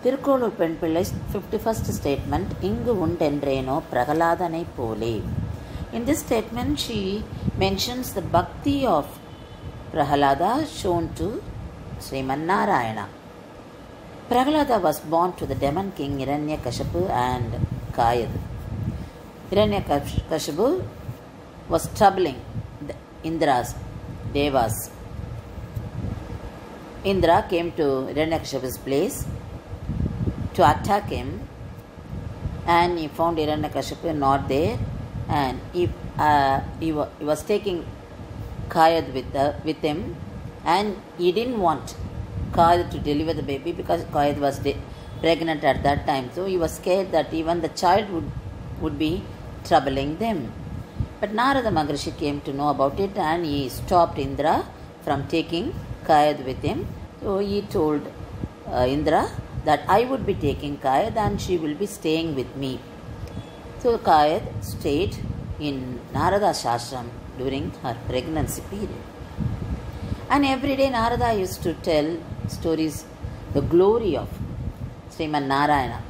திருக்கோளூர் பெண் பிள்ளை 51st statement, இங்கு உண்டென்றேனோ பிரகலாதனை போலே. In this statement, she mentions the bhakti of Prahalada shown to Sriman Narayana. Prahalada was born to the demon king Hiranyakashipu and Kayad. Hiranyakashipu was troubling the Indra's devas. Indra came to Hiranyakashipu's place to attack him, and he found Hiranyakashipu not there, and he was taking Kayad with him, and he didn't want Kayad to deliver the baby because Kayad was pregnant at that time, so he was scared that even the child would be troubling them. But Narada Maharishi came to know about it, and he stopped Indra from taking Kayad with him. So he told Indra that I would be taking Kayad and she will be staying with me. So Kayad stayed in Narada's ashram during her pregnancy period. And every day Narada used to tell stories, the glory of Sriman Narayana.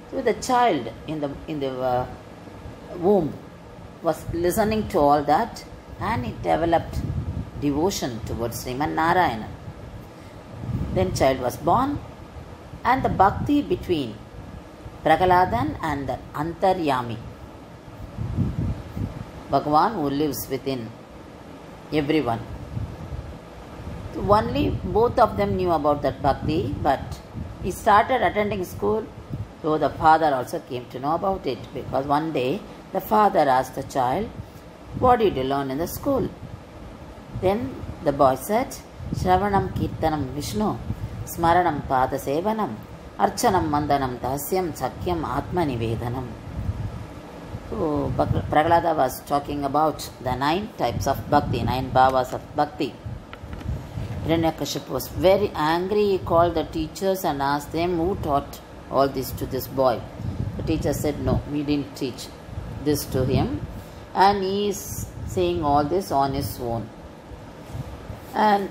So the child in the womb was listening to all that, and it developed devotion towards Sriman Narayana. Then child was born, and the bhakti between Pragaladan and the Antaryami, Bhagavan who lives within everyone. So only both of them knew about that bhakti, but he started attending school, so the father also came to know about it, because one day the father asked the child, "What did you learn in the school?" Then the boy said, "Shravanam Kirtanam Vishnu, Smaranam Pada Sevanam, Archanam Mandanam Dasyam Sakyam Atma Nivedanam." So Prahalada was talking about the 9 types of bhakti, 9 bhavas of bhakti. Hiranyakashipu was very angry. He called the teachers and asked them who taught all this to this boy. The teacher said, "No, we didn't teach this to him, and he is saying all this on his own." And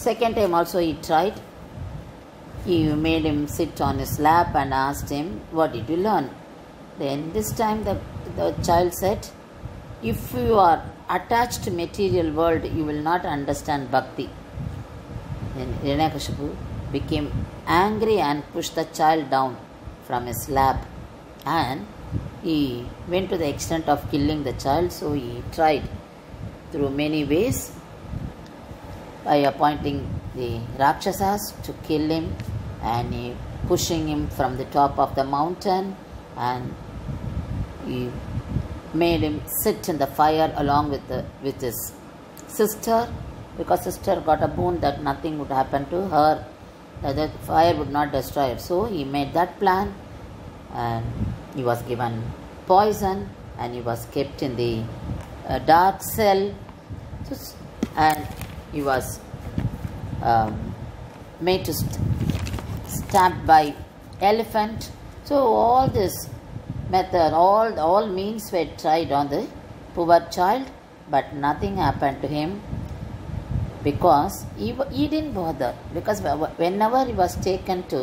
second time also he tried. He made him sit on his lap and asked him, "What did you learn?" Then this time the child said, "If you are attached to material world, you will not understand bhakti." Then Hiranyakashipu became angry and pushed the child down from his lap, and he went to the extent of killing the child. So he tried through many ways by appointing the Rakshasas to kill him, and he pushing him from the top of the mountain, and he made him sit in the fire along with his sister, because sister got a boon that nothing would happen to her, that the fire would not destroy her. So he made that plan, and he was given poison, and he was kept in the dark cell, and he was made to stabbed by elephant. So all this method, all means were tried on the poor child, but nothing happened to him, because he didn't bother. Because whenever he was taken to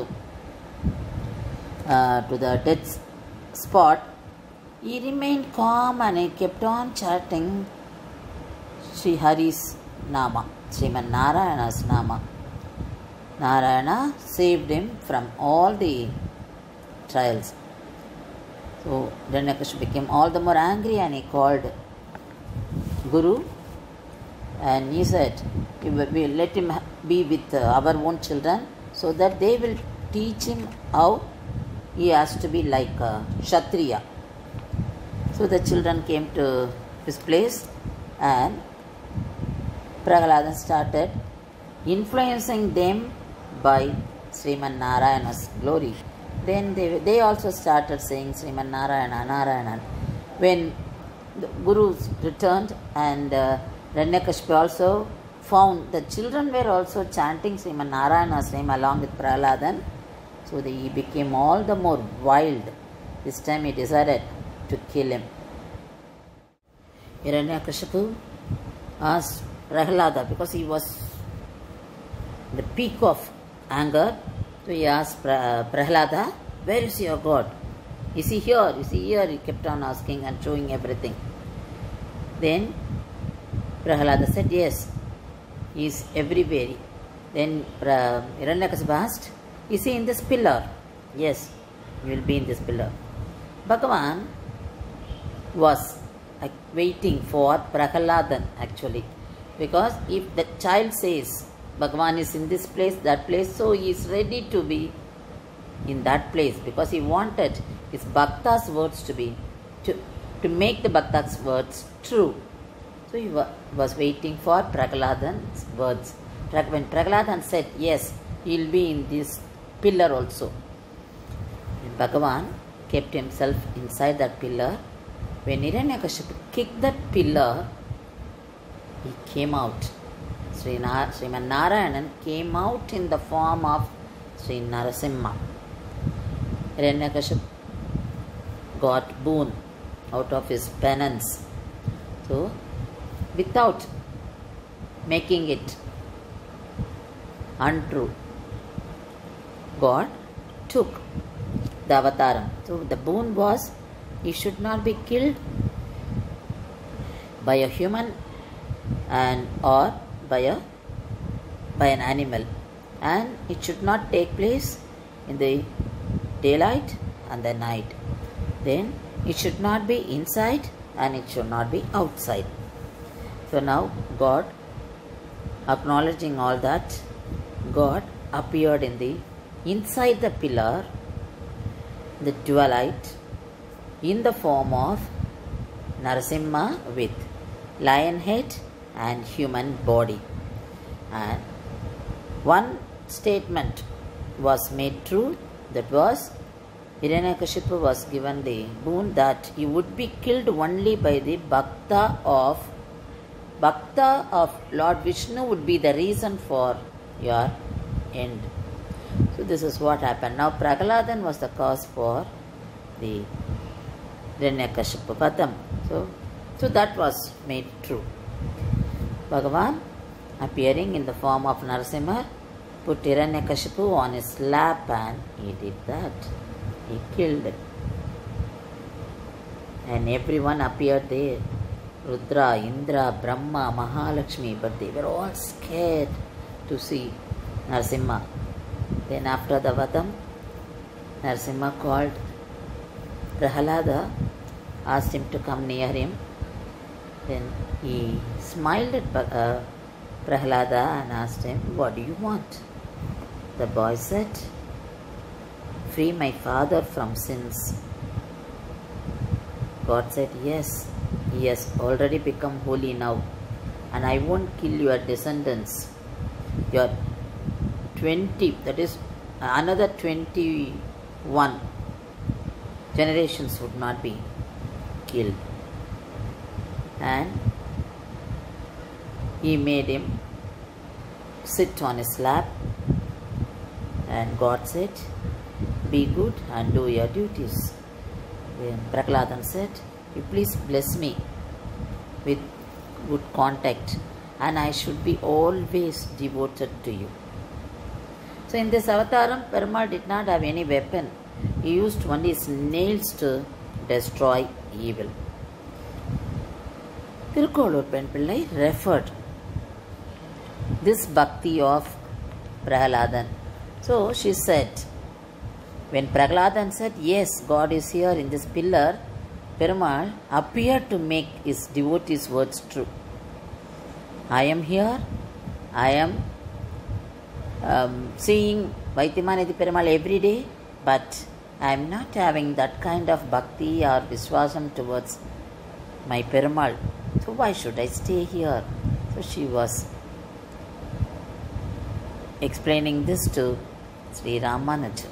the death spot, he remained calm, and he kept on chanting Sri Hari's Nama, Sriman Narayana's Nama. Narayana saved him from all the trials. So Hiranyakashipu became all the more angry, and he called Guru, and he said, "We let him be with our own children, so that they will teach him how he has to be like a Kshatriya." So the children came to his place, and Prahalada started influencing them by Sriman Narayana's glory. Then they also started saying Sriman Narayana, Narayana. When the Guru returned, and Hiranyakashipu also found the children were also chanting Sriman Narayana's name along with Prahaladan, so he became all the more wild. This time he decided to kill him. Hiranyakashipu asked Prahalada, because he was the peak of anger, So he asked Prahlada, where is your God? Is he here? Is he here? He kept on asking and showing everything. Then Prahlada said, yes, he is everywhere. Then Hiranyakasipu asked, is he in this pillar? Yes, he will be in this pillar. Bhagavan was waiting for Prahladan actually, because if the child says Bhagavan is in this place, that place, so he is ready to be in that place, because he wanted his Bhakta's words to make the Bhakta's words true. So he was waiting for Prahladan's words. When Prahladan said yes, he will be in this pillar also. And Bhagavan kept himself inside that pillar. When Hiranyakashipu kicked that pillar, he came out. Sriman Narayanan came out in the form of Sri Narasimha. Hiranyakashipu got boon out of his penance. So, without making it untrue, God took the avataram. So, the boon was he should not be killed by a human or by an animal, and it should not take place in the daylight and the night. Then it should not be inside and it should not be outside. So now God, acknowledging all that, God appeared inside the pillar, the twilight, in the form of Narasimha with lion head and human body. And one statement was made true, that was Hiranyakashipu was given the boon that he would be killed only by the Bhakta of Lord Vishnu would be the reason for your end. So this is what happened. Now Prahladan was the cause for the Hiranyakashipu Vadam. So that was made true. Bhagavan, appearing in the form of Narasimha, put Hiranyakashipu on his lap and he did that. He killed it. And everyone appeared there. Rudra, Indra, Brahma, Mahalakshmi, but they were all scared to see Narasimha. Then after the Vadam, Narasimha called Prahlada, asked him to come near him. Then he smiled at Prahlada and asked him, what do you want? The boy said, free my father from sins. God said, yes, he has already become holy now, and I won't kill your descendants. Your 20, that is another 21 generations would not be killed. And he made him sit on his lap, and God said, be good and do your duties. Then Prahladan said, you please bless me with good contact, and I should be always devoted to you. So in this avataram, Perumal did not have any weapon. He used only his nails to destroy evil. Tirukkolur Pen Pillai referred this bhakti of Prahladan. So she said, when Prahladan said, yes, God is here in this pillar, Perumal appeared to make his devotees' words true. I am here, I am seeing Vaidyamanidhi Perumal every day, but I am not having that kind of bhakti or viswasam towards my Perumal. So why should I stay here? So she was explaining this to Sri Ramanujan.